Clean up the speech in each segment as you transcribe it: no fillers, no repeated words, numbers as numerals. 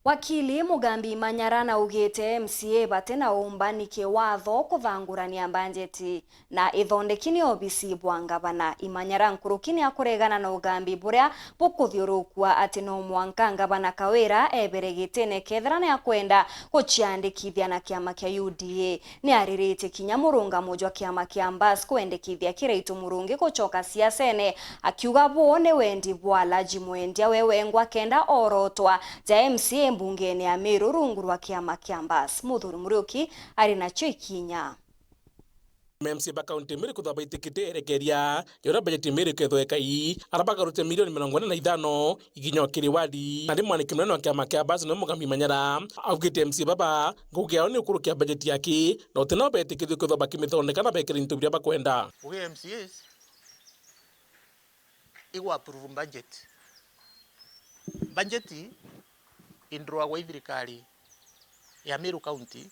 Wakili Mugambi Manyarana ugite MCA batena umbanike watho kuthangurania banjeti na ithondekini obisi bwangabana Imanyara nkurukini akuregana na ugambi buria bukuthiurukua ati no mwanka ngabana Kawira eberegitene ketherana ya kwenda guciandikithia na kiama kia UDA ni aririte kinya murunga mujwa kiama kia Mbas kwendekithia kiraitu murungi gucoka siasene akiuga bone wendi bwala jimwendia wewengwa kenda orotwa ja MCA mbungeni ya Meru rungu rwa kiama kia Mbas. Muthuri Muriuki ari nacho ikinya MMC ba kaunti Meru kuthaba itikite erekeria yora budget Meru kethoeka ii arabagarute milioni 45 iginyo kiriwadi na rimwe nikimeno wa kiama kia Mbas no Mugambi Manyara augite MC baba ngugia ni ukurukia budget yake no tena betikithio kuthoba kimithondekana bekira into biria bakwenda uge MCAs igwa approve budget indroa wa thirikari ya Meru County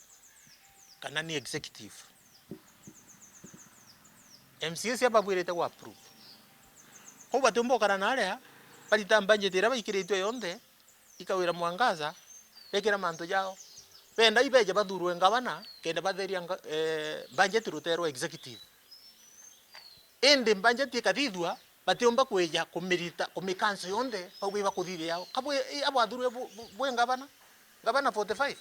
kana ni executive MCA cia babwirite gwa approve ko batumbo kana naria balita budget ira baikirite yonde ikawira mwangaza bekira manto yao benda ibeje bathurwe ngabana kenda batheria budget rutero executive ende budget ikathithwa batiomba kweja kumirita kumikanso yonde pagwe bakuthire yao kabwe abathurwe bwe ngabana 45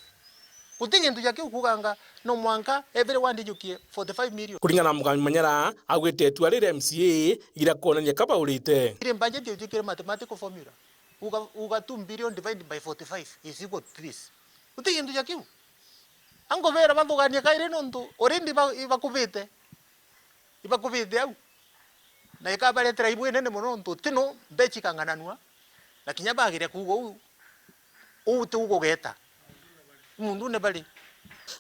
kutingi ntu yake ukuganga no mwanka everyone ndijukie 45 million kuringana na Mugambi Manyara agwite etua rire MCA ira kuonania kaba urite ile budget yujikire mathematical formula uga 2 billion divided by 45 is equal to this kutingi ntu yake ango vera bathugania kaire nontu orindi ibakubite au na ikabaretera ibwe nene muno ntu tino bechikangananwa na kinya bagire kugo u tugo geta mundu ne bali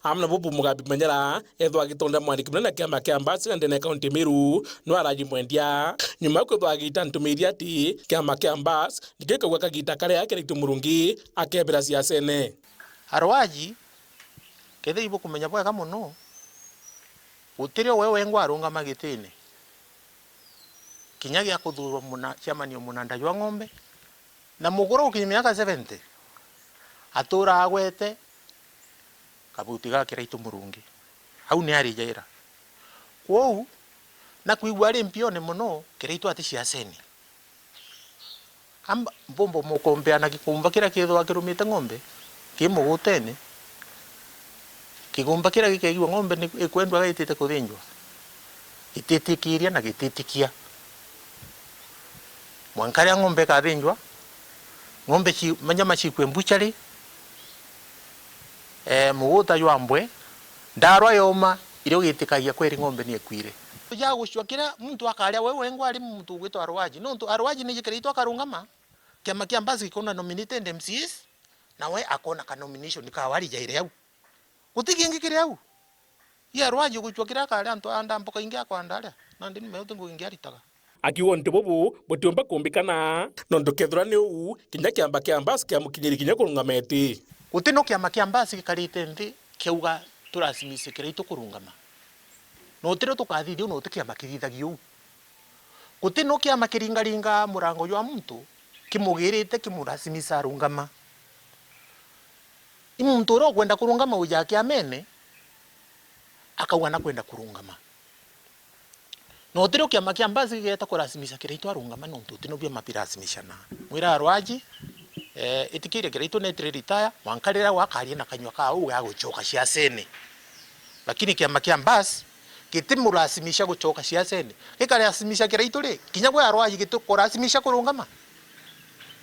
amna bubu Mugambi Manyara ethwa gitonda mwandiki munene kiama kia Mbas ndene kaunti Meru no araji mwendia nyuma kwethwa gita ntumiria ati kiama kia Mbas nigikagwa kagita kare yake ritu murungi akebera siasene arwaji kethe ibo kumenya bwega muno utirio wewe ngwa arunga magitini kinya gya kuthurwa muna chairman munanda jwa ng'ombe na mugoro ki miaka 70 atura agwete kabuti ga kiraitu murungi au ni ari jaira kwou na kuigwa ri mpione muno kiraitu ati ciaseni amba bombo mukombe ana gikumba kira kitho akirumite ng'ombe kimugutene kigumba kira gikeigwa ng'ombe ni ikwendwa gaitite kuthinjwa ititikiria na gititikia mwankaria ng'ombe kathinjwa ng'ombe manyama chikwe mbuchari muguta yambwe ndarwa yoma iro gitikagia kweri ng'ombe ni ekwire ya gucwakira muntu akaria wewe ngwari muntu gwitwa arwaji no muntu arwaji ni jikirito akarungama kiama kia Mbas ikona nominated MCs na we akona ka nomination ka wari jaire au utigingi kire au ya arwaji gucwakira akaria antu anda mboka ingia kwa ndaria na ndini meutu nguingia ritaga akiwa ntibubu butumba kumbikana nondo kethura ni u kinya kiamba kia Mbas kia mukinyiri kinya kurungameti utino kiama kia Mbas kikarite nthi kiuga turasimise kiraitu kurungama no tiro tukathithio no tukiamba kirithagio utino kiama kiringaringa murango jwa muntu kimugirite kimurasimisa rungama imuntu ro kwenda kurungama uja kia mene akawana kwenda kurungama no tiro kiama kia Mbas geta kurasimisha kiraitu arungama no tino bia mapirasimishana mwira arwaji itikire kiraitu netri retire wankarira wakaria na kanywa ka au ya gucoka ciasene lakini kiama kia Mbas kitimurasimisha gucoka ciasene kikarasimisha kiraitu ri kinya gwa arwaji gitukurasimisha kurungama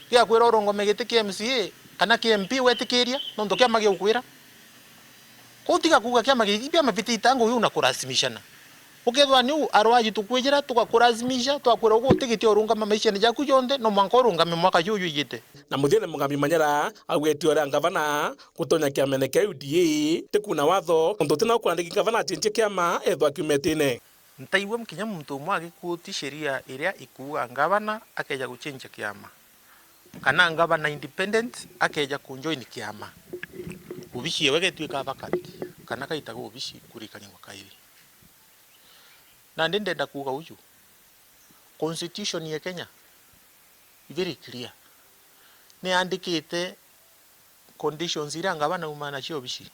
kia kwira urungome gitikie MCA kana KMP wetikiria no ndo kiama giukwira kutiga kuga kiama gibia mapititango yu na kurasimishana ukethwa ni arwaji tukwijira tukakurazimisha twakwira ugo tigiti urungama maisha ni jaku yonde no mwanka urungame mwaka yuyu yite na muthene Mugambi Manyara agweti ora ngavana gutonya kiamene kia UDA tikuna watho ndo tena kuandiki ngavana atintie kiama ethwa kiumetine ntaiwe mkinya muntu mwagi kuti sheria iria ikuga ngavana akeja guchenja kiama kana ngavana independent akeja kunjoin kiama ubishi wege twika vacant kana kaitago ubishi kurikani wakairi na ndenda kuga uju constitution ya Kenya very clear ni andikite conditions iria ngavana umana cio bici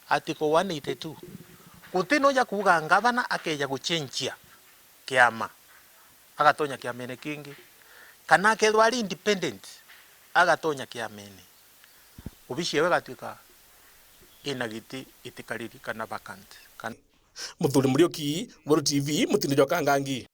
article 182 gutino ya kuga ngavana akeja guchenjia kiama agatonya kiamene kingi kana kethwa ari independent agatonya kiamene ubici ewe gatuika ina giti itikariri kana vacant. Muthuri Muriuki, Buru TV, Mutino Jokangangi.